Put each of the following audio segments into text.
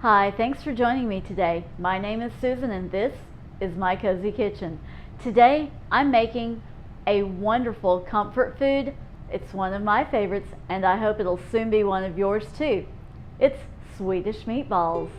Hi, thanks for joining me today. My name is Susan and this is My Cozy Kitchen. Today I'm making a wonderful comfort food. It's one of my favorites and I hope it'll soon be one of yours too. It's Swedish meatballs.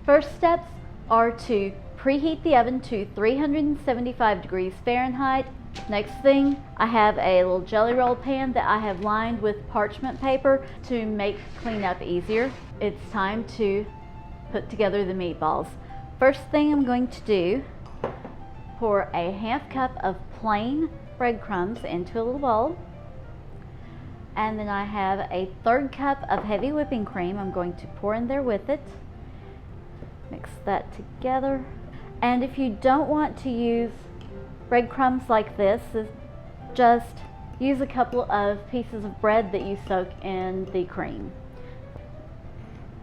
First steps are to preheat the oven to 375 degrees Fahrenheit. Next thing, I have a little jelly roll pan that I have lined with parchment paper to make cleanup easier. It's time to put together the meatballs. First thing I'm going to do, pour a half cup of plain breadcrumbs into a little bowl. And then I have a third cup of heavy whipping cream I'm going to pour in there with it. Mix that together. And if you don't want to use breadcrumbs like this, just use a couple of pieces of bread that you soak in the cream.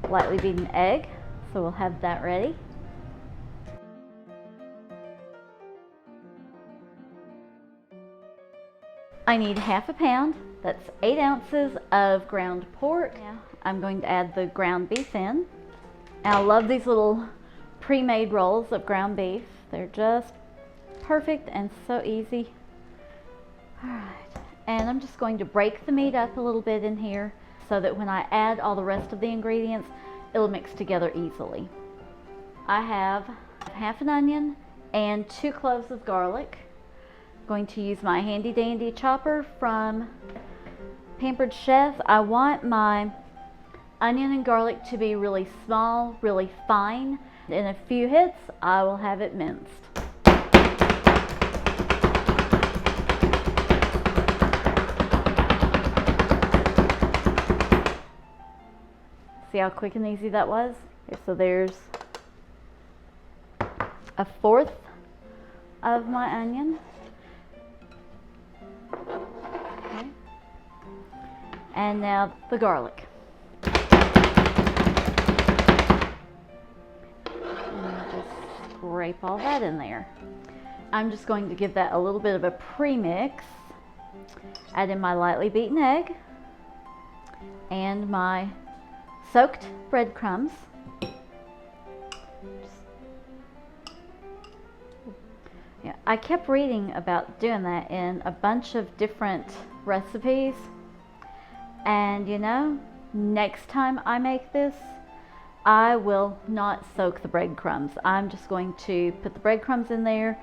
Lightly beaten egg, so we'll have that ready. I need half a pound, that's 8 ounces of ground pork. Now I'm going to add the ground beef in. And I love these little pre-made rolls of ground beef. They're just perfect and so easy. All right, and I'm just going to break the meat up a little bit in here so that when I add all the rest of the ingredients, it'll mix together easily. I have half an onion and 2 cloves of garlic. I'm going to use my handy dandy chopper from Pampered Chef. I want my onion and garlic to be really small, really fine. In a few hits, I will have it minced. See how quick and easy that was? Okay, so there's 1/4 of my onion. Okay. And now the garlic. Scrape all that in there. I'm just going to give that a little bit of a pre-mix. Add in my lightly beaten egg and my soaked breadcrumbs. Yeah, I kept reading about doing that in a bunch of different recipes, and you know, next time I make this, I will not soak the breadcrumbs. I'm just going to put the breadcrumbs in there,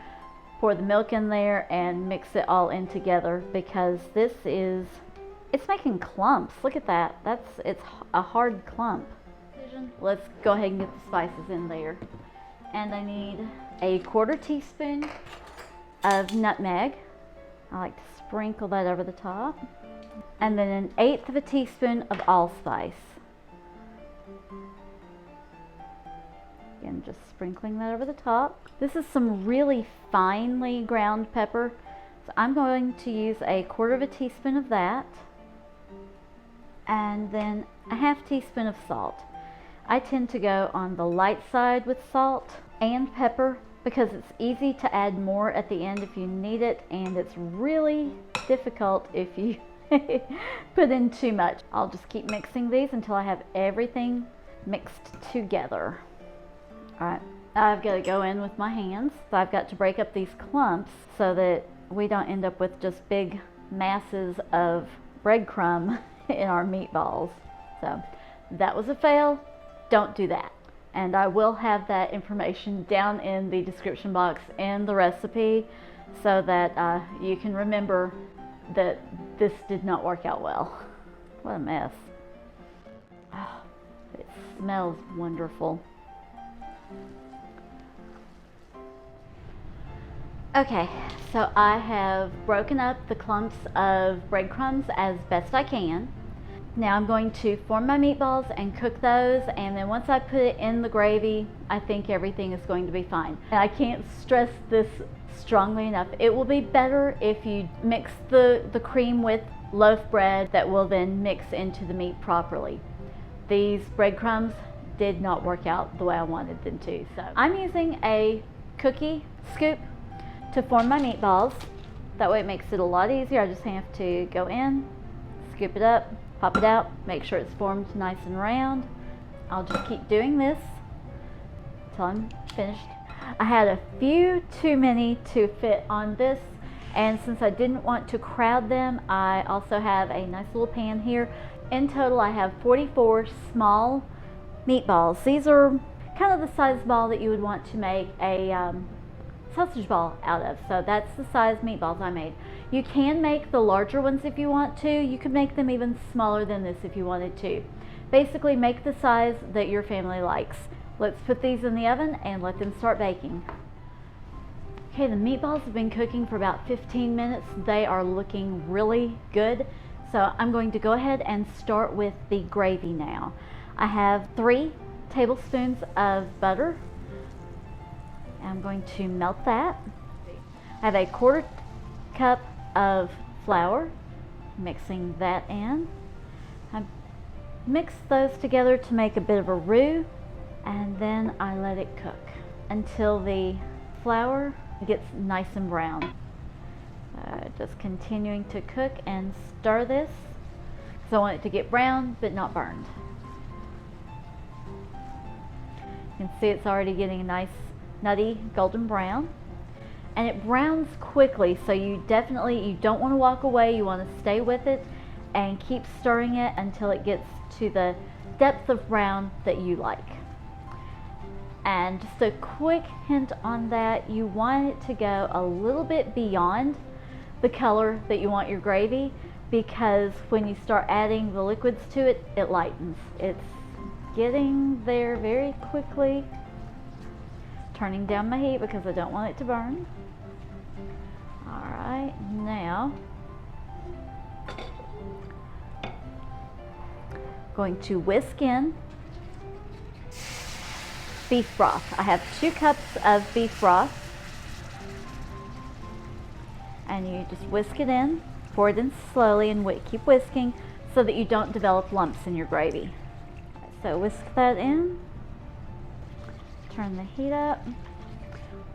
pour the milk in there, and mix it all in together because it's making clumps. Look at that. It's a hard clump. Let's go ahead and get the spices in there. And I need a 1/4 teaspoon of nutmeg. I like to sprinkle that over the top. And then 1/8 teaspoon of allspice. Again, just sprinkling that over the top. This is some really finely ground pepper, so I'm going to use a 1/4 teaspoon of that, and then a 1/2 teaspoon of salt. I tend to go on the light side with salt and pepper because it's easy to add more at the end if you need it, and it's really difficult if you put in too much. I'll just keep mixing these until I have everything mixed together. Alright, I've got to go in with my hands. So I've got to break up these clumps so that we don't end up with just big masses of breadcrumb in our meatballs. So that was a fail. Don't do that. And I will have that information down in the description box in the recipe so that you can remember that this did not work out well. What a mess. Oh, it smells wonderful. Okay, so I have broken up the clumps of breadcrumbs as best I can. Now I'm going to form my meatballs and cook those, and then once I put it in the gravy, I think everything is going to be fine. And I can't stress this strongly enough. It will be better if you mix the cream with loaf bread that will then mix into the meat properly. These breadcrumbs did not work out the way I wanted them to. So I'm using a cookie scoop to form my meatballs. That way it makes it a lot easier. I just have to go in, scoop it up, pop it out, make sure it's formed nice and round. I'll just keep doing this until I'm finished. I had a few too many to fit on this, and since I didn't want to crowd them, I also have a nice little pan here. In total, I have 44 small meatballs. These are kind of the size ball that you would want to make a sausage ball out of. So that's the size meatballs I made. You can make the larger ones if you want to. You could make them even smaller than this if you wanted to. Basically, make the size that your family likes. Let's put these in the oven and let them start baking. Okay, the meatballs have been cooking for about 15 minutes. They are looking really good. So I'm going to go ahead and start with the gravy now. I have 3 tablespoons of butter. I'm going to melt that. I have a 1/4 cup of flour, mixing that in. I mix those together to make a bit of a roux, and then I let it cook until the flour gets nice and brown. Just continuing to cook and stir this because I want it to get brown but not burned. You can see it's already getting a nice nutty golden brown, and it browns quickly, so you don't want to walk away. You want to stay with it and keep stirring it until it gets to the depth of brown that you like. And just a quick hint on that, you want it to go a little bit beyond the color that you want your gravy, because when you start adding the liquids to it, it lightens. It's getting there very quickly. Turning down my heat because I don't want it to burn. Alright, now going to whisk in beef broth. I have 2 cups of beef broth, and you just whisk it in, pour it in slowly, and keep whisking so that you don't develop lumps in your gravy. So whisk that in, turn the heat up.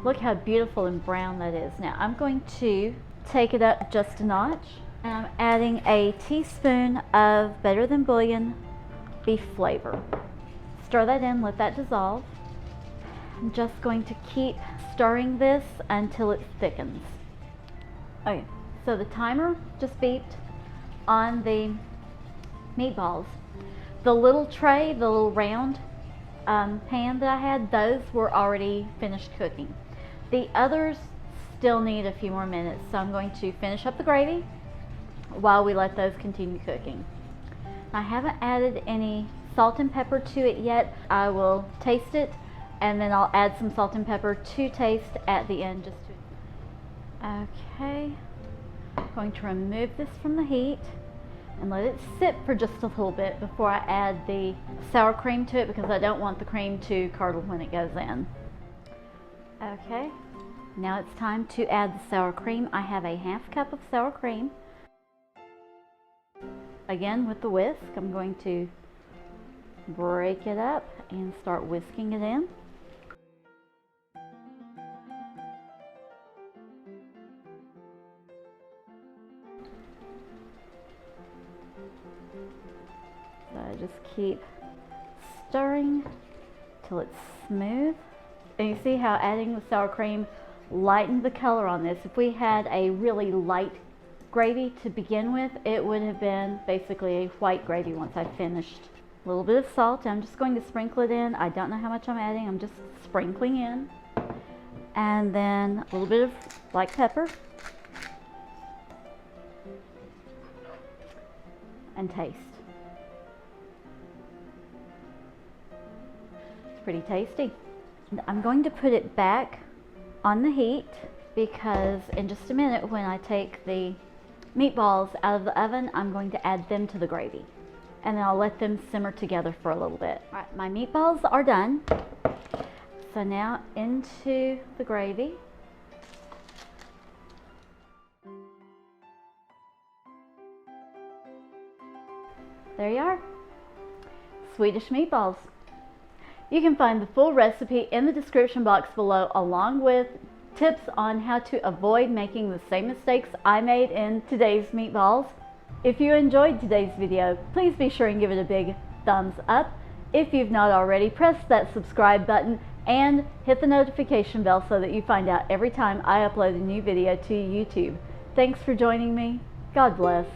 Look how beautiful and brown that is. Now I'm going to take it up just a notch, and I'm adding a teaspoon of Better Than Bouillon beef flavor. Stir that in, let that dissolve. I'm just going to keep stirring this until it thickens. Okay, so the timer just beeped on the meatballs. The little tray, the little round pan that I had, those were already finished cooking. The others still need a few more minutes, so I'm going to finish up the gravy while we let those continue cooking. I haven't added any salt and pepper to it yet. I will taste it, and then I'll add some salt and pepper to taste at the end. Okay, I'm going to remove this from the heat and let it sit for just a little bit before I add the sour cream to it, because I don't want the cream to curdle when it goes in. Okay, now it's time to add the sour cream. I have a 1/2 cup of sour cream. Again, with the whisk, I'm going to break it up and start whisking it in. So I just keep stirring till it's smooth. And you see how adding the sour cream lightened the color on this. If we had a really light gravy to begin with, it would have been basically a white gravy once I finished. A little bit of salt. I'm just going to sprinkle it in. I don't know how much I'm adding. I'm just sprinkling in. And then a little bit of black pepper. And taste. It's pretty tasty. I'm going to put it back on the heat, because in just a minute when I take the meatballs out of the oven, I'm going to add them to the gravy, and then I'll let them simmer together for a little bit. All right, my meatballs are done. So now into the gravy. There you are, Swedish meatballs. You can find the full recipe in the description box below, along with tips on how to avoid making the same mistakes I made in today's meatballs. If you enjoyed today's video, please be sure and give it a big thumbs up. If you've not already, press that subscribe button and hit the notification bell so that you find out every time I upload a new video to YouTube. Thanks for joining me. God bless.